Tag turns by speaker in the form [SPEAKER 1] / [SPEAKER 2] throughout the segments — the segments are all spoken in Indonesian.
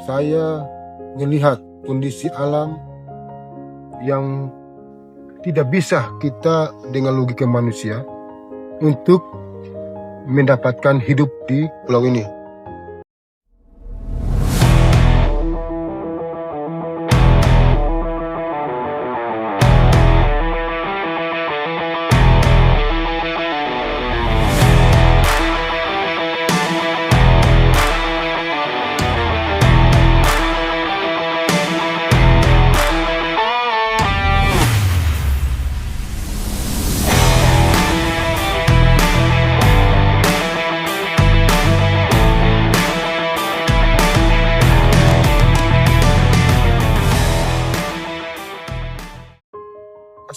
[SPEAKER 1] saya melihat kondisi alam yang tidak bisa kita dengan logika manusia untuk mendapatkan hidup di pulau ini.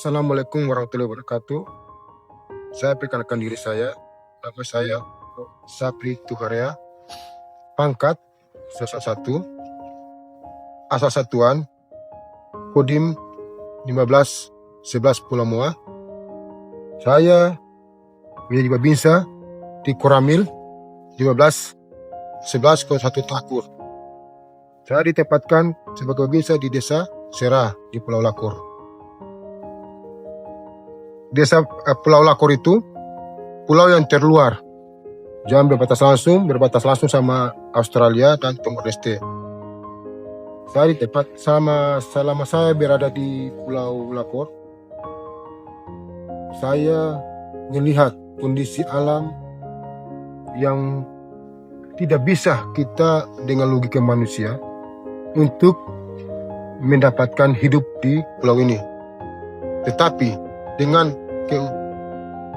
[SPEAKER 1] Assalamualaikum warahmatullahi wabarakatuh. Saya perkenalkan diri saya. Nama saya Sapri Tuharia. Pangkat 1, asal satuan Kodim 1511 Pulau Moa. Saya menjadi babinsa di Koramil 1511 1 Takur. Saya ditempatkan sebagai babinsa di desa Serah di Pulau Lakor. Desa Pulau Lakor itu pulau yang terluar, jam berbatas langsung sama Australia dan Timor Leste. Saya di tempat selama saya berada di Pulau Lakor, saya melihat kondisi alam yang tidak bisa kita dengan logika manusia untuk mendapatkan hidup di pulau ini. Tetapi dengan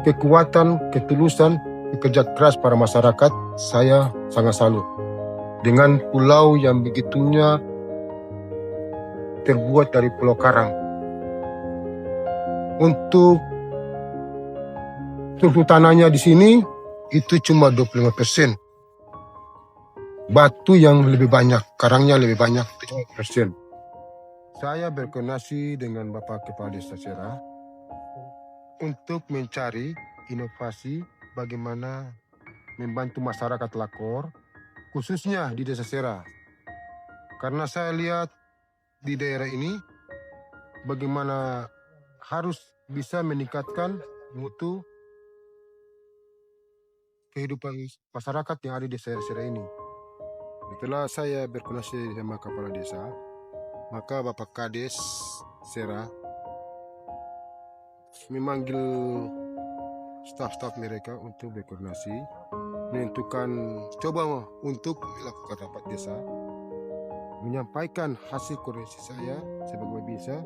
[SPEAKER 1] kekuatan, ketulusan, kerja keras para masyarakat, saya sangat salut dengan pulau yang begitunya terbuat dari pulau karang. Untuk struktur tanahnya di sini itu cuma 25%. Batu yang lebih banyak, karangnya lebih banyak, 7%. Saya berkoordinasi dengan Bapak Kepala Desa Serah untuk mencari inovasi bagaimana membantu masyarakat Lakor, khususnya di Desa Serah. Karena saya lihat di daerah ini bagaimana harus bisa meningkatkan mutu kehidupan masyarakat yang ada di Desa Serah ini. Setelah saya berkoordinasi sama Kepala Desa, maka Bapak Kades Serah memanggil staf-staf mereka untuk berkoordinasi, menentukan coba untuk melakukan rapat desa, menyampaikan hasil koordinasi saya sebagai bisa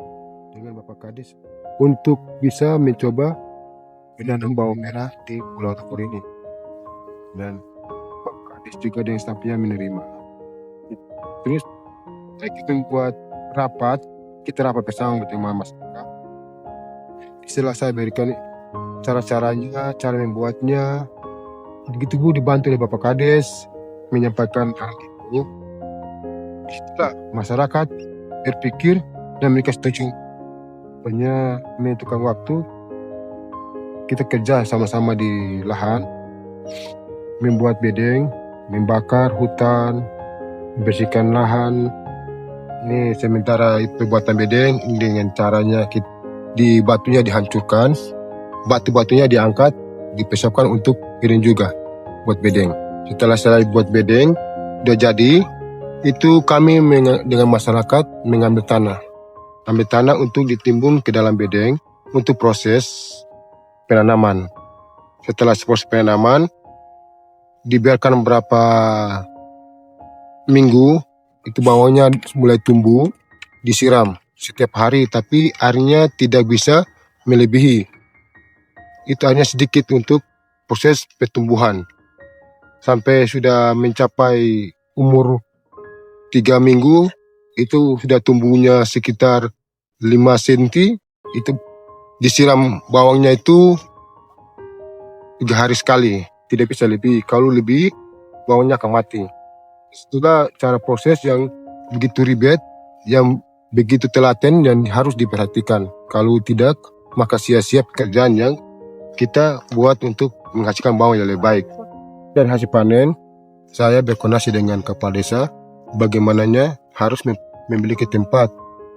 [SPEAKER 1] dengan Bapak Kades untuk bisa mencoba menanam bawang merah di Pulau Lakor ini. Dan Bapak Kades juga dengan stafnya menerima. Terus kita buat rapat, kita rapat bersama dengan masyarakat. Setelah saya berikan cara-caranya, cara membuatnya, begitu dibantu oleh Bapak Kades menyampaikan hal itu. Setelah masyarakat berpikir dan mereka setuju, hanya menentukan waktu, kita kerja sama-sama di lahan, membuat bedeng, membakar hutan, membersihkan lahan. Ini sementara itu buatan bedeng dengan caranya di batunya dihancurkan, batu-batunya diangkat, dipersiapkan untuk bedeng juga buat bedeng. Setelah saya buat bedeng, udah jadi, itu kami dengan masyarakat mengambil tanah. Ambil tanah untuk ditimbun ke dalam bedeng untuk proses penanaman. Setelah proses penanaman, dibiarkan beberapa minggu, itu bawahnya mulai tumbuh, disiram setiap hari, tapi airnya tidak bisa melebihi. Itu hanya sedikit untuk proses pertumbuhan. Sampai sudah mencapai umur 3 minggu, itu sudah tumbuhnya sekitar 5 cm, itu disiram bawangnya itu 3 hari sekali, tidak bisa lebih. Kalau lebih, bawangnya akan mati. Itulah cara proses yang begitu ribet, yang begitu telaten dan harus diperhatikan. Kalau tidak, maka sia-sia pekerjaan yang kita buat untuk menghasilkan bawang yang lebih baik. Dan hasil panen, saya berkoordinasi dengan Kepala Desa bagaimananya harus memiliki tempat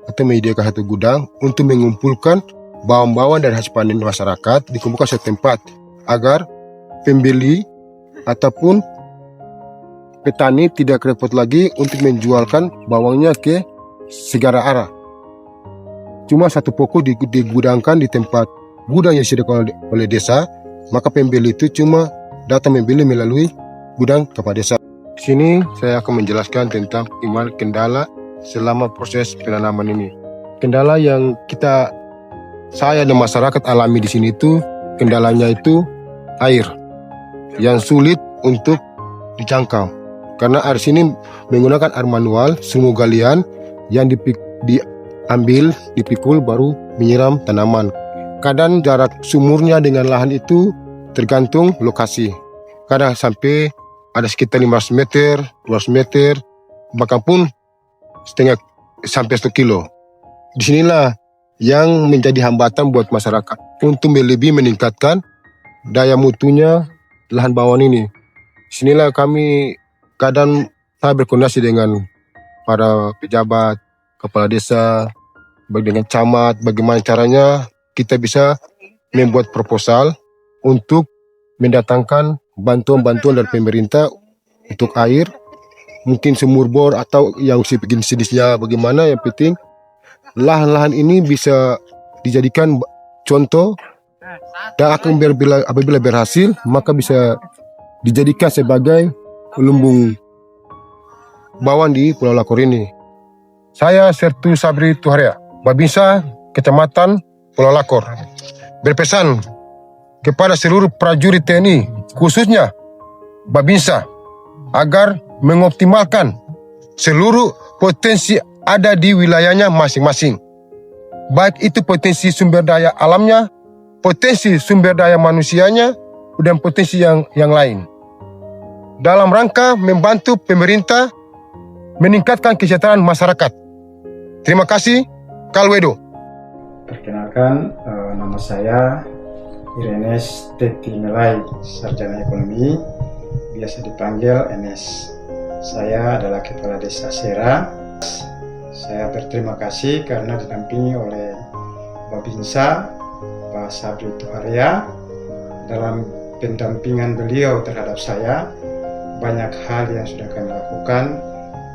[SPEAKER 1] atau menyediakan satu gudang untuk mengumpulkan bawang-bawang dari hasil panen masyarakat, dikumpulkan satu tempat agar pembeli ataupun petani tidak repot lagi untuk menjualkan bawangnya ke segala arah. Cuma satu pokok digudangkan di tempat gudang yang disediakan oleh desa, maka pembeli itu cuma datang membeli melalui gudang kepala desa. Di sini saya akan menjelaskan tentang bagaimana kendala selama proses penanaman ini. Kendala yang saya dan masyarakat alami di sini itu, kendalanya itu air yang sulit untuk dijangkau. Karena air sini menggunakan air manual, sumur galian yang diambil, dipikul baru menyiram tanaman. Kadang jarak sumurnya dengan lahan itu tergantung lokasi. Kadang sampai ada sekitar 500 meter, 200 meter, bahkan pun sampai 1 kilo. Disinilah yang menjadi hambatan buat masyarakat untuk lebih meningkatkan daya mutunya lahan bawang ini. Disinilah kami kadang saya berkoordinasi dengan para pejabat, kepala desa, dengan camat, bagaimana caranya kita bisa membuat proposal untuk mendatangkan bantuan-bantuan dari pemerintah untuk air, mungkin sumur bor atau yang sejenisnya bagaimana, yang penting lahan-lahan ini bisa dijadikan contoh dan akan apabila berhasil maka bisa dijadikan sebagai lumbung bawang di Pulau Lakor ini. Saya Sertu Sabri Tuharia, Babinsa Kecamatan Pulau Lakor, berpesan kepada seluruh prajurit TNI, khususnya Babinsa, agar mengoptimalkan seluruh potensi ada di wilayahnya masing-masing. Baik itu potensi sumber daya alamnya, potensi sumber daya manusianya, dan potensi yang lain. Dalam rangka membantu pemerintah meningkatkan kesejahteraan masyarakat. Terima kasih, Kalwedo.
[SPEAKER 2] Perkenalkan, nama saya Irenes Teti Melai, sarjana ekonomi, biasa dipanggil Enes. Saya adalah Kepala Desa Sera. Saya berterima kasih karena didampingi oleh Babinsa, Pak Sabri Tuharia. Dalam pendampingan beliau terhadap saya, banyak hal yang sudah kami lakukan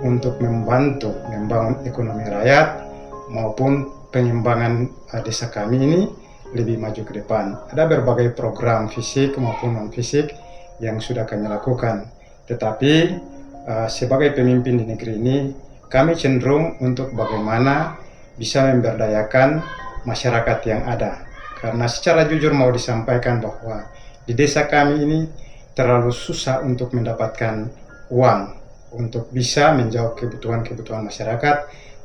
[SPEAKER 2] untuk membantu membangun ekonomi rakyat maupun pengembangan desa kami ini lebih maju ke depan. Ada berbagai program fisik maupun non-fisik yang sudah kami lakukan. Tetapi sebagai pemimpin di negeri ini, kami cenderung untuk bagaimana bisa memberdayakan masyarakat yang ada. Karena secara jujur mau disampaikan bahwa di desa kami ini terlalu susah untuk mendapatkan uang untuk bisa menjawab kebutuhan-kebutuhan masyarakat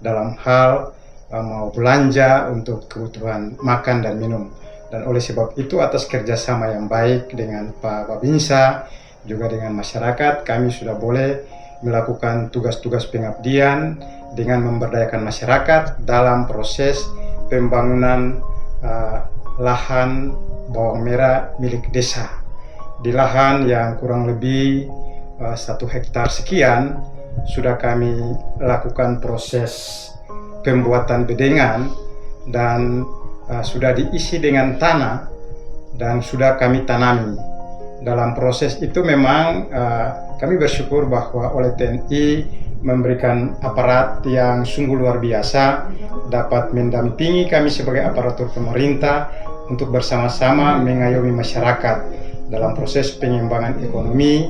[SPEAKER 2] dalam hal mau belanja untuk kebutuhan makan dan minum. Dan oleh sebab itu, atas kerjasama yang baik dengan Pak Babinsa juga dengan masyarakat, kami sudah boleh melakukan tugas-tugas pengabdian dengan memberdayakan masyarakat dalam proses pembangunan lahan bawang merah milik desa. Di lahan yang kurang lebih 1 hektar sekian, sudah kami lakukan proses pembuatan bedengan dan sudah diisi dengan tanah dan sudah kami tanami. Dalam proses itu memang kami bersyukur bahwa oleh TNI memberikan aparat yang sungguh luar biasa dapat mendampingi kami sebagai aparatur pemerintah untuk bersama-sama mengayomi masyarakat dalam proses pengembangan ekonomi,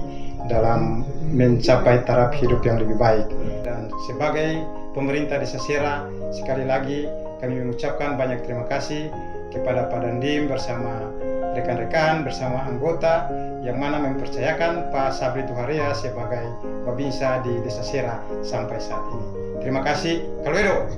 [SPEAKER 2] dalam mencapai taraf hidup yang lebih baik. Dan sebagai pemerintah Desa Sera, sekali lagi kami mengucapkan banyak terima kasih kepada Pak Dandim bersama rekan-rekan, bersama anggota yang mana mempercayakan Pak Sabri Tuharia sebagai Babinsa di Desa Sera sampai saat ini. Terima kasih, Kalwedo.